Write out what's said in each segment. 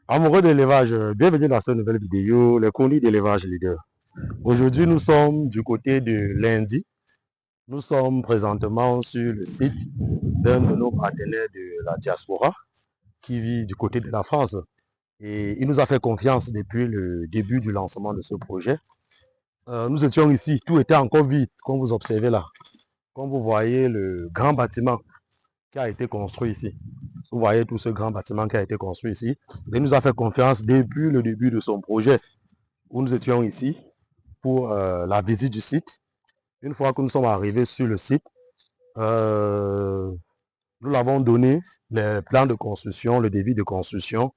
Amoureux d'élevage, bienvenue dans cette nouvelle vidéo, les coulisses d'élevage leader. Aujourd'hui, nous sommes du côté de lundi. Nous sommes présentement sur le site d'un de nos partenaires de la diaspora qui vit du côté de la France. Et il nous a fait confiance depuis le début du lancement de ce projet. Nous étions ici, tout était encore vide, comme vous observez là. Comme vous voyez le grand bâtiment qui a été construit ici. Vous voyez tout ce grand bâtiment qui a été construit ici. Il nous a fait confiance depuis le début de son projet, où nous étions ici pour la visite du site. Une fois que nous sommes arrivés sur le site, nous l'avons donné les plans de construction, le devis de construction,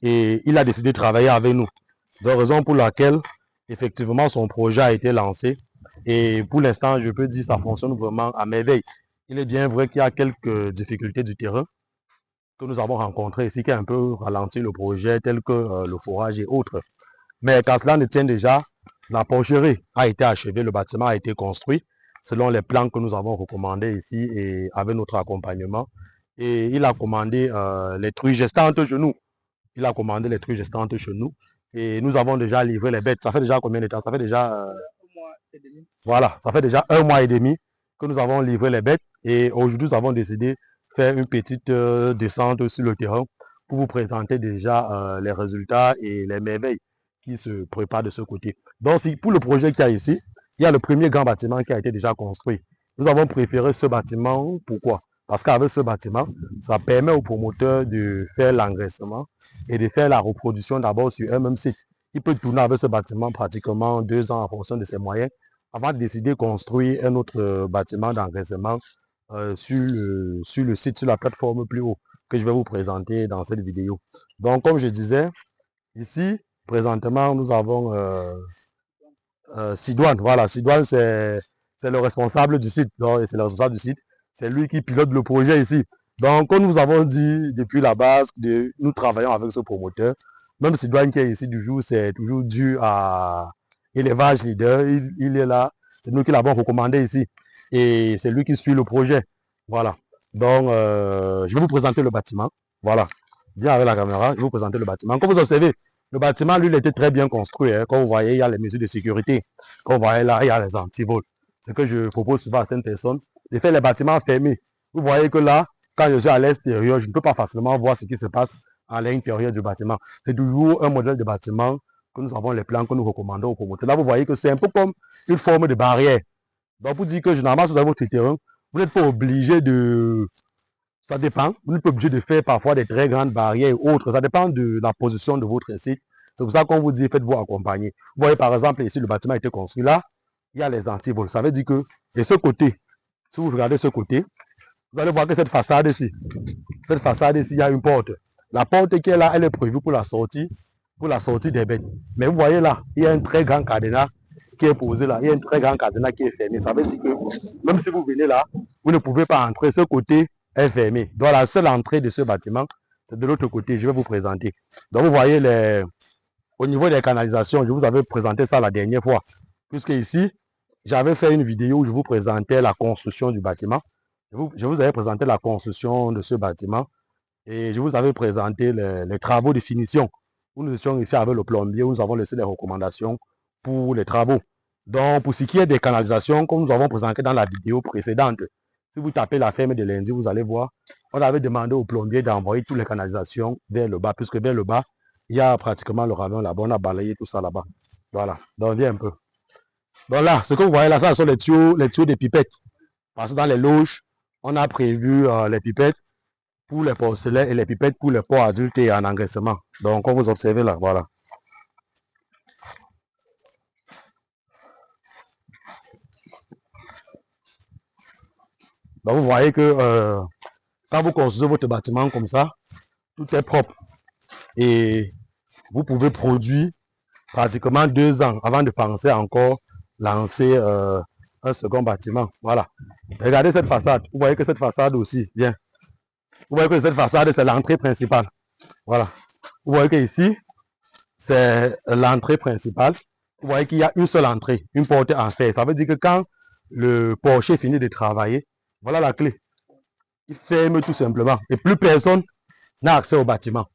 et il a décidé de travailler avec nous. De raison pour laquelle, effectivement, son projet a été lancé. Et pour l'instant, je peux dire que ça fonctionne vraiment à merveille. Il est bien vrai qu'il y a quelques difficultés du terrain que nous avons rencontrées ici qui a un peu ralenti le projet, tel que le forage et autres. Mais quand cela ne tient déjà, la porcherie a été achevée, le bâtiment a été construit selon les plans que nous avons recommandés ici et avec notre accompagnement. Et il a commandé les truies gestantes chez nous. Il a commandé les truies gestantes chez nous. Et nous avons déjà livré les bêtes. Ça fait déjà combien de temps? Ça fait déjà... mois et demi. Voilà, ça fait déjà 1 mois et demi que nous avons livré les bêtes. Et aujourd'hui, nous avons décidé de faire une petite descente sur le terrain pour vous présenter déjà les résultats et les merveilles qui se préparent de ce côté. Donc, pour le projet qu'il y a ici, il y a le premier grand bâtiment qui a été déjà construit. Nous avons préféré ce bâtiment. Pourquoi? Parce qu'avec ce bâtiment, ça permet aux promoteurs de faire l'engraissement et de faire la reproduction d'abord sur un même site. Il peut tourner avec ce bâtiment pratiquement 2 ans en fonction de ses moyens avant de décider de construire un autre bâtiment d'engraissement sur le site, sur la plateforme plus haut que je vais vous présenter dans cette vidéo. Donc, comme je disais, ici, présentement, nous avons Sidoine. Voilà, Sidoine, c'est le responsable du site. C'est le responsable du site. C'est lui qui pilote le projet ici. Donc, comme nous avons dit depuis la base, nous travaillons avec ce promoteur. Même Sidoine qui est ici du jour, c'est toujours dû à Élevage Leader. Il est là. C'est nous qui l'avons recommandé ici. Et c'est lui qui suit le projet. Voilà. Donc, je vais vous présenter le bâtiment. Voilà. Viens avec la caméra, je vais vous présenter le bâtiment. Comme vous observez, le bâtiment, lui, il était très bien construit. Hein. Comme vous voyez, il y a les mesures de sécurité. Comme vous voyez là, il y a les antivols. Ce que je propose souvent à certaines personnes, de faire les bâtiments fermés. Vous voyez que là, quand je suis à l'extérieur, je ne peux pas facilement voir ce qui se passe à l'intérieur du bâtiment. C'est toujours un modèle de bâtiment que nous avons les plans que nous recommandons aux promoteurs. Là, vous voyez que c'est un peu comme une forme de barrière. Donc, pour dire que généralement, sur votre terrain, vous n'êtes pas obligé de... Ça dépend. Vous n'êtes pas obligé de faire parfois des très grandes barrières ou autres. Ça dépend de la position de votre site. C'est pour ça qu'on vous dit, faites-vous accompagner. Vous voyez, par exemple, ici, le bâtiment a été construit. Là, il y a les antivols. Ça veut dire que de ce côté, si vous regardez ce côté, vous allez voir que cette façade ici, il y a une porte. La porte qui est là, elle est prévue pour la sortie des bêtes. Mais vous voyez là, il y a un très grand cadenas qui est posé là. Il y a un très grand cadenas qui est fermé. Ça veut dire que même si vous venez là, vous ne pouvez pas entrer. Ce côté est fermé. Donc la seule entrée de ce bâtiment, c'est de l'autre côté. Je vais vous présenter. Donc vous voyez au niveau des canalisations, je vous avais présenté ça la dernière fois. Puisque ici, j'avais fait une vidéo où je vous présentais la construction du bâtiment. Je vous avais présenté la construction de ce bâtiment et je vous avais présenté les travaux de finition. Nous étions ici avec le plombier, où nous avons laissé les recommandations pour les travaux. Donc, pour ce qui est des canalisations, comme nous avons présenté dans la vidéo précédente, si vous tapez la ferme de lundi, vous allez voir, on avait demandé au plombier d'envoyer toutes les canalisations vers le bas, puisque vers le bas, il y a pratiquement le ravin là-bas, on a balayé tout ça là-bas. Voilà, donc viens un peu. Donc là, ce que vous voyez là, ça sont les tuyaux des pipettes. Parce que dans les loges, on a prévu les pipettes pour les porcelets et les pipettes pour les pots adultes et en engraissement. Donc, comme vous observez là, voilà. Donc, vous voyez que quand vous construisez votre bâtiment comme ça, tout est propre. Et vous pouvez produire pratiquement 2 ans avant de penser encore lancer un second bâtiment. Voilà. Regardez cette façade. Vous voyez que cette façade aussi, bien. Vous voyez que cette façade, c'est l'entrée principale. Voilà. Vous voyez que ici, c'est l'entrée principale. Vous voyez qu'il y a une seule entrée, une porte en fer. Ça veut dire que quand le porcher finit de travailler, voilà la clé. Il ferme tout simplement. Et plus personne n'a accès au bâtiment.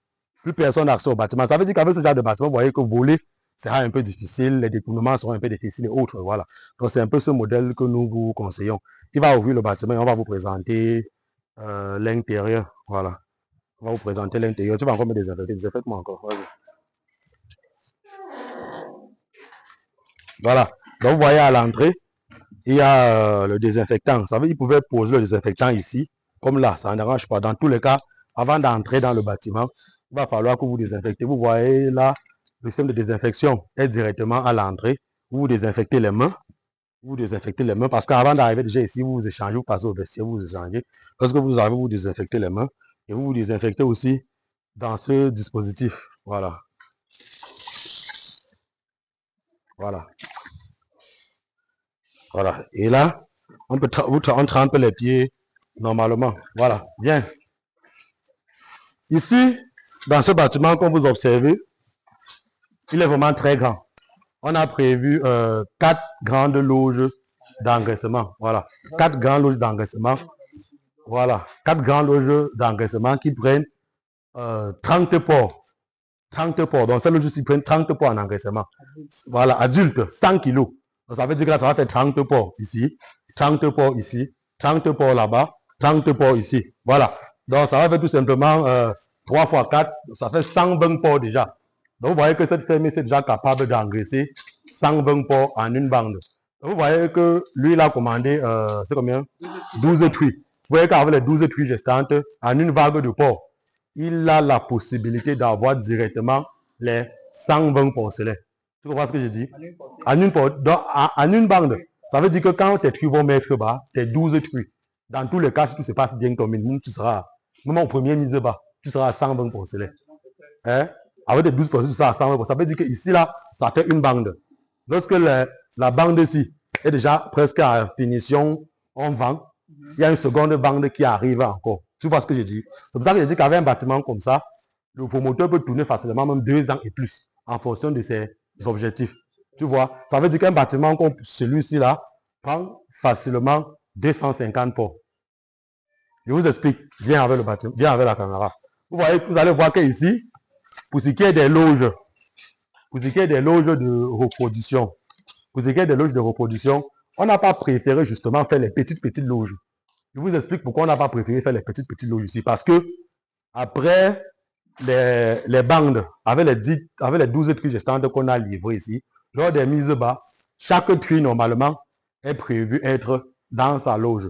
plus personne n'a accès au bâtiment. Ça veut dire qu'avec ce genre de bâtiment, vous voyez que voler sera un peu difficile, les détournements seront un peu difficiles et autres. Voilà. Donc c'est un peu ce modèle que nous vous conseillons. Il va ouvrir le bâtiment et on va vous présenter l'intérieur. Voilà. On va vous présenter l'intérieur. Tu vas encore me désinfecter. Désinfecte-moi encore. Vas-y. Voilà. Donc vous voyez à l'entrée, il y a le désinfectant. Ça veut dire qu'il pouvait poser le désinfectant ici, comme là, ça ne dérange pas. Dans tous les cas, avant d'entrer dans le bâtiment, il va falloir que vous désinfectez. Vous voyez là, le système de désinfection est directement à l'entrée. Vous désinfectez les mains. Vous désinfectez les mains parce qu'avant d'arriver déjà ici, vous vous échangez, vous passez au vestiaire, vous vous échangez. Lorsque vous arrivez, vous désinfectez les mains et vous vous désinfectez aussi dans ce dispositif. Voilà. Voilà. Voilà. Et là, on trempe les pieds normalement. Voilà. Bien. Ici, dans ce bâtiment, comme vous observez, il est vraiment très grand. On a prévu 4 grandes loges d'engraissement. Voilà. 4 grandes loges d'engraissement. Voilà. 4 grandes loges d'engraissement qui prennent 30 ports. 30 ports. Donc, ces loges-ci prennent 30 ports en engraissement. Voilà. Adultes, 100 kilos. Donc, ça veut dire que là, ça va faire 30 ports ici, 30 ports ici, 30 ports là-bas, 30 ports ici. Voilà. Donc, ça va faire tout simplement 3 fois 4, ça fait 120 ports déjà. Donc, vous voyez que cette ferme est déjà capable d'engraisser 120 ports en une bande. Donc, vous voyez que lui, il a commandé, c'est combien? 12 truies. Vous voyez qu'avec les 12 truies gestantes, en une vague de porcs, il a la possibilité d'avoir directement les 120 porcelets. Tu comprends ce que je dis? En une bande. Ça veut dire que quand tes truies vont mettre bas, tes 12 truies. Dans tous les cas, si tout se passe bien comme une, tu seras, même au premier mise bas, tu seras à 120 porcelets. Hein? Avec tes 12 porcelets, tu seras à 120. Ça veut dire que ici, là, ça fait une bande. Lorsque la bande ici est déjà presque à finition, on vend. Il y a une seconde bande qui arrive encore. Tu vois ce que je dis? C'est pour ça que je dis qu'avec un bâtiment comme ça, le promoteur peut tourner facilement même 2 ans et plus en fonction de ses objectifs. Tu vois? Ça veut dire qu'un bâtiment comme celui-ci là prend facilement 250 ports. Je vous explique. Viens avec le bâtiment, viens avec la caméra. Vous allez voir qu'ici, pour ce qui est des loges, pour ce qui est des loges de reproduction, on n'a pas préféré justement faire les petites loges. Je vous explique pourquoi on n'a pas préféré faire les petites loges ici. Parce que après les bandes, avec les 12 truies gestantes qu'on a livrées ici, lors des mises bas, chaque truie normalement est prévu être dans sa loge.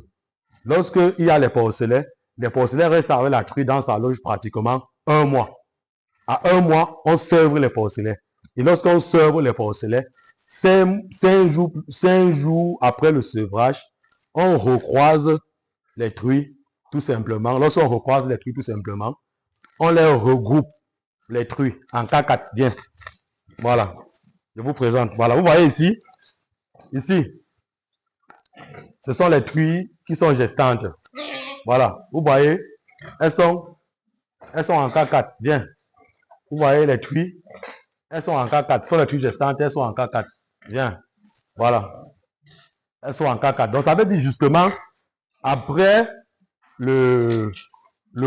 Lorsqu'il y a les porcelets restent avec la truie dans sa loge pratiquement 1 mois. À 1 mois, on serve les porcelets. Et lorsqu'on serve les porcelets, 5 jours après le sevrage, on recroise les truies tout simplement. Lorsqu'on recroise les truies tout simplement, on les regroupe, les truies, en K4. Bien. Voilà. Je vous présente. Voilà. Vous voyez ici, ce sont les truies qui sont gestantes. Voilà. Vous voyez, elles sont en K4. Bien. Vous voyez les truies, elles sont en K4. Ce sont les truies gestantes, elles sont en K4. Bien. Voilà. Elles sont en K4. Donc, ça veut dire justement, après le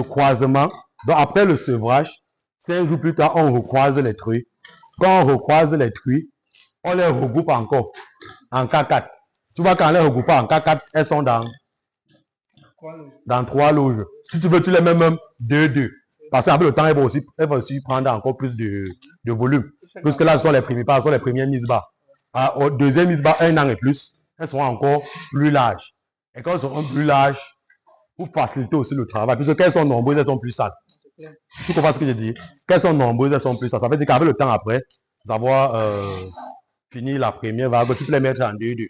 croisement, donc après le sevrage, 5 jours plus tard, on recroise les truies. Quand on recroise les truies, on les regroupe encore en K4. Tu vois, quand on les regroupe en K4, elles sont dans 3 loges. Si tu veux, tu les mets même 2-2. Parce qu'avec le temps, elles vont aussi prendre encore plus de volume. Puisque là, ce sont les premières mises bas. Au deuxième mise bas, 1 an et plus, elles seront encore plus larges. Et quand elles seront plus larges, pour faciliter aussi le travail, puisque qu'elles sont nombreuses, elles sont plus sales. Tu comprends ce que je dis? Qu'elles sont nombreuses, elles sont plus sales. Ça veut dire qu'avec le temps après, d'avoir fini la première vague, tu peux les mettre en 2-2.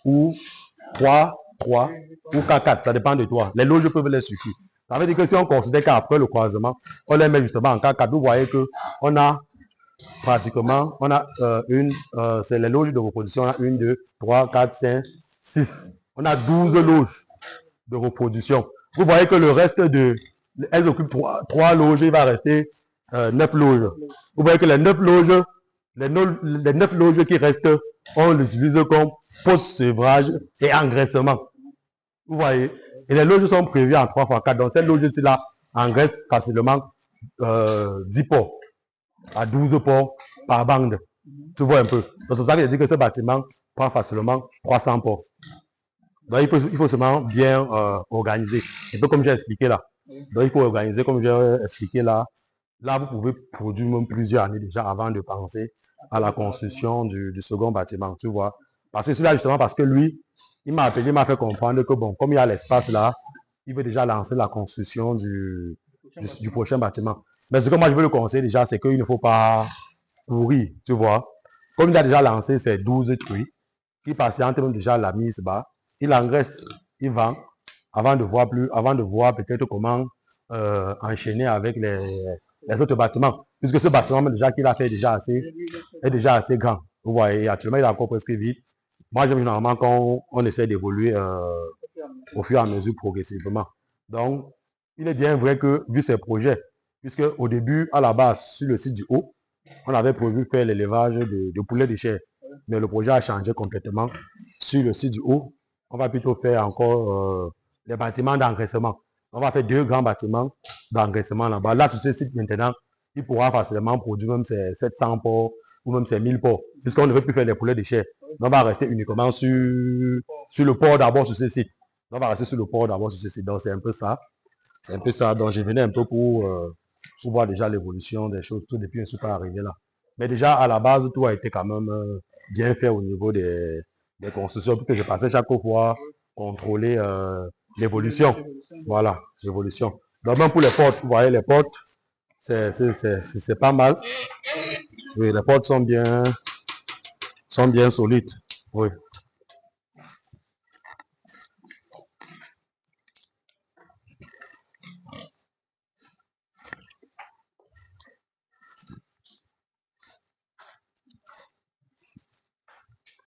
Ou 3 ou 4. Ça dépend de toi. Les loges peuvent les suffire. Ça veut dire que si on considère qu'après le croisement, on les met justement en 4, vous voyez qu'on a pratiquement, c'est les loges de reproduction, on a 1, 2, 3, 4, 5, 6. On a 12 loges de reproduction. Vous voyez que le reste elles occupent 3 loges, il va rester 9 loges. Vous voyez que les 9 loges qui restent, on l'utilise comme post-sevrage et engraissement. Vous voyez? Et les loges sont prévues en 3 x 4. Donc, cette loge-ci là engraisse facilement 10 ports à 12 ports par bande. Tu vois un peu. C'est pour ça que je dis que ce bâtiment prend facilement 300 ports. Donc il faut seulement bien organiser. Un peu comme j'ai expliqué là. Donc il faut organiser comme j'ai expliqué là. Là, vous pouvez produire même plusieurs années déjà avant de penser à la construction du second bâtiment, tu vois. Parce que celui-là, justement, parce que lui, il m'a appelé, il m'a fait comprendre que, bon, comme il y a l'espace là, il veut déjà lancer la construction du prochain bâtiment. Mais ce que moi, je veux le conseiller déjà, c'est qu'il ne faut pas pourrir, tu vois. Comme il a déjà lancé ses 12 trucs, il patiente même déjà la mise bas, il engraisse, il vend, avant de voir peut-être comment enchaîner avec les autres bâtiments. Puisque ce bâtiment déjà qu'il a fait est déjà assez grand. Vous voyez, actuellement il est encore presque vide. Moi j'aime généralement quand on essaie d'évoluer au fur et à mesure progressivement. Donc, il est bien vrai que vu ces projets, puisque au début, à la base, sur le site du haut, on avait prévu faire l'élevage de poulets de chair. Mais le projet a changé complètement. Sur le site du haut, on va plutôt faire encore les bâtiments d'engraissement. On va faire 2 grands bâtiments d'engraissement là-bas. Là, sur ce site maintenant, il pourra facilement produire même ses 700 porcs ou même ses 1000 porcs, puisqu'on ne veut plus faire les poulets de chair. On va rester uniquement sur le port d'abord sur ce site. On va rester sur le port d'abord sur ce site. Donc, c'est un peu ça. C'est un peu ça. Donc, je venais un peu pour voir déjà l'évolution des choses, tout depuis un super arrivé là. Mais déjà, à la base, tout a été quand même bien fait au niveau des constructions, puisque je passais chaque fois contrôler l'évolution. Voilà, l'évolution. Donc, même pour les portes, vous voyez, les portes, c'est pas mal. Oui, les portes sont bien solides. Oui.